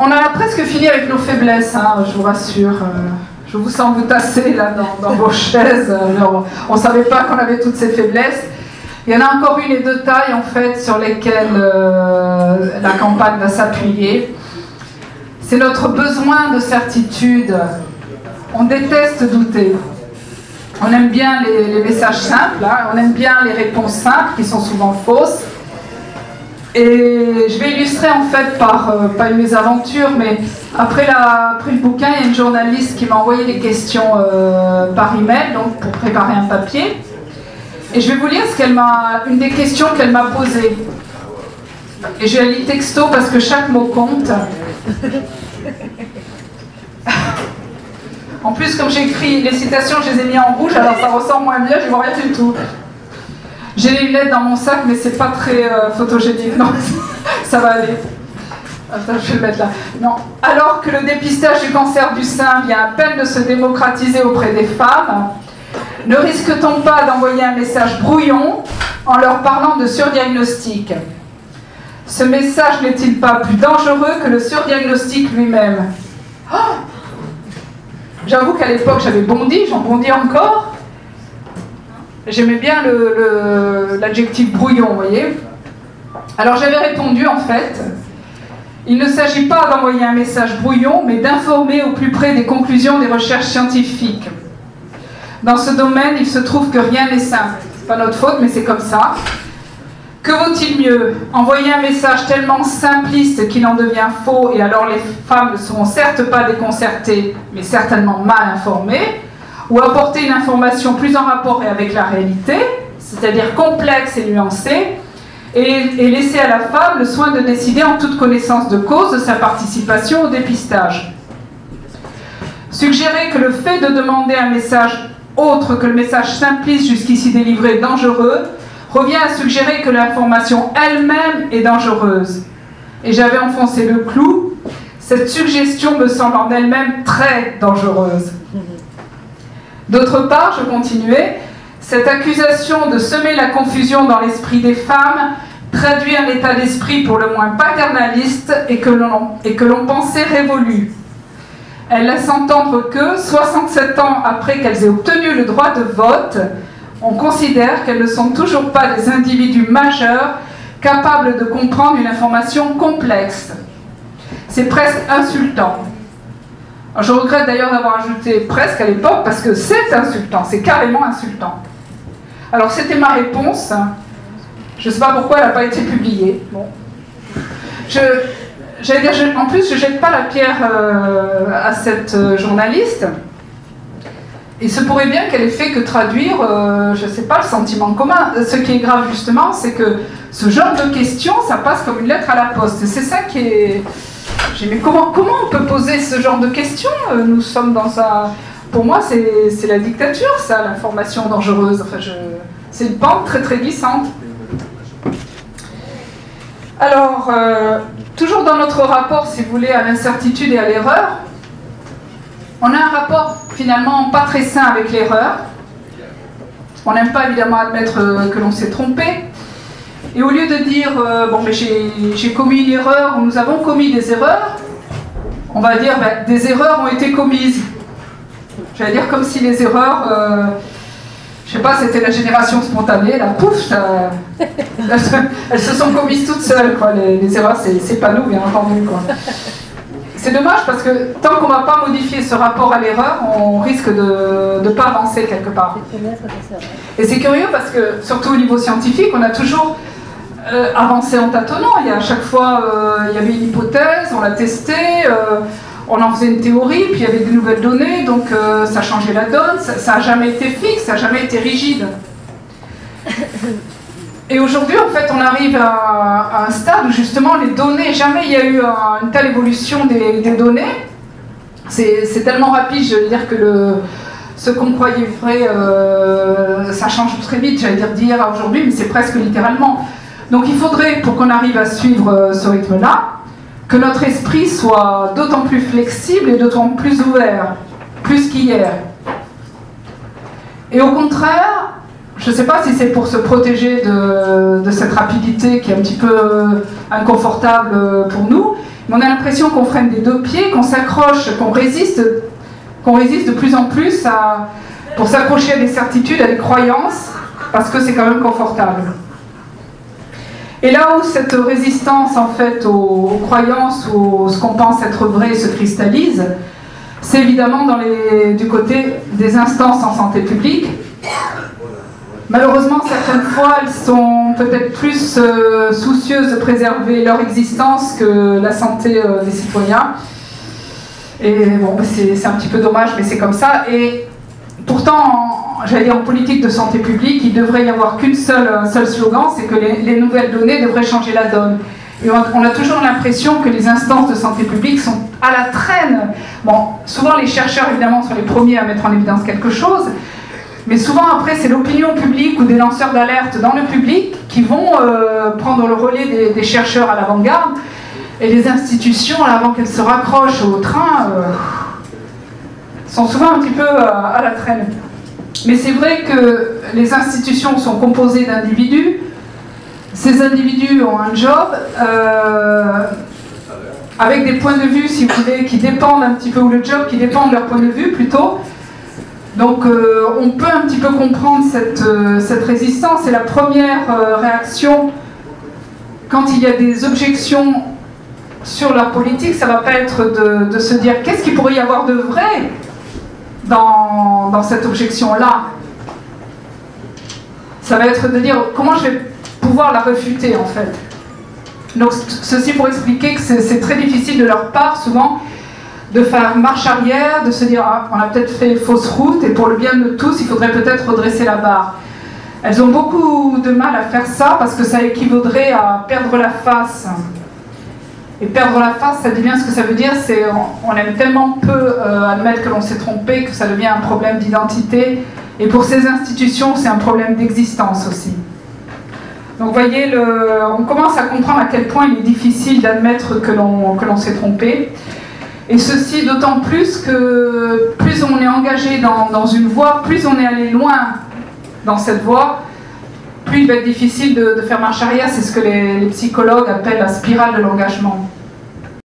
On a presque fini avec nos faiblesses, hein, je vous rassure. Je vous sens vous tasser là dans vos chaises. On ne savait pas qu'on avait toutes ces faiblesses. Il y en a encore une et deux tailles en fait sur lesquelles la campagne va s'appuyer. C'est notre besoin de certitude. On déteste douter. On aime bien les messages simples, hein. On aime bien les réponses simples qui sont souvent fausses. Et je vais illustrer en fait par, pas une mésaventure, mais après le bouquin, il y a une journaliste qui m'a envoyé des questions par email, donc pour préparer un papier. Et je vais vous lire une des questions qu'elle m'a posées. Et je la lis texto parce que chaque mot compte. En plus, comme j'ai écrit les citations, je les ai mis en rouge, alors ça ressort moins bien, je vois rien du tout. J'ai les lunettes dans mon sac, mais c'est pas très photogénique, non, ça va aller. Attends, je vais le mettre là. Non. Alors que le dépistage du cancer du sein vient à peine de se démocratiser auprès des femmes, ne risque-t-on pas d'envoyer un message brouillon en leur parlant de surdiagnostic? Ce message n'est-il pas plus dangereux que le surdiagnostic lui-même? Oh, j'avoue qu'à l'époque, j'avais bondi, j'en bondis encore. J'aimais bien l'adjectif brouillon, vous voyez. Alors j'avais répondu en fait, il ne s'agit pas d'envoyer un message brouillon, mais d'informer au plus près des conclusions des recherches scientifiques. Dans ce domaine, il se trouve que rien n'est simple. C'est pas notre faute, mais c'est comme ça. Que vaut-il mieux? Envoyer un message tellement simpliste qu'il en devient faux, et alors les femmes ne seront certes pas déconcertées, mais certainement mal informées, ou apporter une information plus en rapport avec la réalité, c'est-à-dire complexe et nuancée, et laisser à la femme le soin de décider en toute connaissance de cause de sa participation au dépistage. Suggérer que le fait de demander un message autre que le message simpliste jusqu'ici délivré est dangereux, revient à suggérer que l'information elle-même est dangereuse. Et j'avais enfoncé le clou, cette suggestion me semble en elle-même très dangereuse. D'autre part, je continuais, cette accusation de semer la confusion dans l'esprit des femmes traduit un état d'esprit pour le moins paternaliste et que l'on pensait révolu. Elle laisse entendre que, 67 ans après qu'elles aient obtenu le droit de vote, on considère qu'elles ne sont toujours pas des individus majeurs capables de comprendre une information complexe. C'est presque insultant. Alors, je regrette d'ailleurs d'avoir ajouté presque à l'époque parce que c'est insultant, c'est carrément insultant. Alors c'était ma réponse. Je ne sais pas pourquoi elle n'a pas été publiée. Bon. J'allais dire, en plus je ne jette pas la pierre à cette journaliste. Il se pourrait bien qu'elle ait fait que traduire, je ne sais pas, le sentiment commun. Ce qui est grave justement, c'est que ce genre de questions, ça passe comme une lettre à la poste. Et c'est ça qui est... J'ai dit, mais comment on peut poser ce genre de questions? Nous sommes dans un... Pour moi, c'est la dictature, ça, l'information dangereuse. Enfin, c'est une pente très très glissante. Alors, toujours dans notre rapport, si vous voulez, à l'incertitude et à l'erreur, on a un rapport finalement pas très sain avec l'erreur. On n'aime pas évidemment admettre que l'on s'est trompé. Et au lieu de dire bon mais j'ai commis une erreur ou nous avons commis des erreurs, on va dire ben, des erreurs ont été commises. J'allais dire comme si les erreurs, je sais pas, c'était la génération spontanée, là, pouf, elles se sont commises toutes seules, quoi. Les erreurs, c'est pas nous, bien entendu, quoi. C'est dommage parce que tant qu'on ne va pas modifier ce rapport à l'erreur, on risque de ne pas avancer quelque part. Et c'est curieux parce que, surtout au niveau scientifique, on a toujours avancé en tâtonnant. À chaque fois, il y avait une hypothèse, on l'a testée, on en faisait une théorie, puis il y avait de nouvelles données, donc ça changeait la donne, ça n'a jamais été fixe, ça n'a jamais été rigide. Et aujourd'hui, en fait, on arrive à un stade où justement les données, jamais il y a eu une telle évolution des données. C'est tellement rapide, je veux dire, que ce qu'on croyait vrai, ça change très vite, j'allais dire d'hier à aujourd'hui, mais c'est presque littéralement. Donc il faudrait, pour qu'on arrive à suivre ce rythme-là, que notre esprit soit d'autant plus flexible et d'autant plus ouvert, plus qu'hier. Et au contraire, je ne sais pas si c'est pour se protéger de cette rapidité qui est un petit peu inconfortable pour nous, Mais on a l'impression qu'on freine des deux pieds, qu'on s'accroche, qu'on résiste de plus en plus pour s'accrocher à des certitudes, à des croyances, parce que c'est quand même confortable. Et là où cette résistance en fait aux croyances ou ce qu'on pense être vrai se cristallise, c'est évidemment du côté des instances en santé publique. Malheureusement, certaines fois, elles sont peut-être plus soucieuses de préserver leur existence que la santé des citoyens. Et bon, c'est un petit peu dommage, mais c'est comme ça. Et pourtant, j'allais dire en politique de santé publique, il devrait y avoir un seul slogan, c'est que les nouvelles données devraient changer la donne. Et on a toujours l'impression que les instances de santé publique sont à la traîne. Bon, souvent les chercheurs, évidemment, sont les premiers à mettre en évidence quelque chose, mais souvent après, c'est l'opinion publique ou des lanceurs d'alerte dans le public qui vont prendre le relais des chercheurs à l'avant-garde, et les institutions, avant qu'elles se raccrochent au train, sont souvent un petit peu à la traîne. Mais c'est vrai que les institutions sont composées d'individus. Ces individus ont un job avec des points de vue, si vous voulez, qui dépendent un petit peu, ou le job qui dépend de leur point de vue plutôt. Donc on peut un petit peu comprendre cette résistance. Et la première réaction, quand il y a des objections sur leur politique, ça ne va pas être de se dire qu'est-ce qu'il pourrait y avoir de vrai dans cette objection-là. Ça va être de dire comment je vais pouvoir la réfuter en fait. Donc ceci pour expliquer que c'est très difficile de leur part souvent de faire marche arrière, de se dire ah, on a peut-être fait fausse route et pour le bien de tous il faudrait peut-être redresser la barre. Elles ont beaucoup de mal à faire ça parce que ça équivaudrait à perdre la face. Et perdre la face, ça dit bien ce que ça veut dire, c'est on aime tellement peu admettre que l'on s'est trompé que ça devient un problème d'identité. Et pour ces institutions, c'est un problème d'existence aussi. Donc vous voyez, on commence à comprendre à quel point il est difficile d'admettre que l'on s'est trompé. Et ceci d'autant plus que plus on est engagé dans une voie, plus on est allé loin dans cette voie, plus il va être difficile de faire marche arrière. C'est ce que les psychologues appellent la spirale de l'engagement.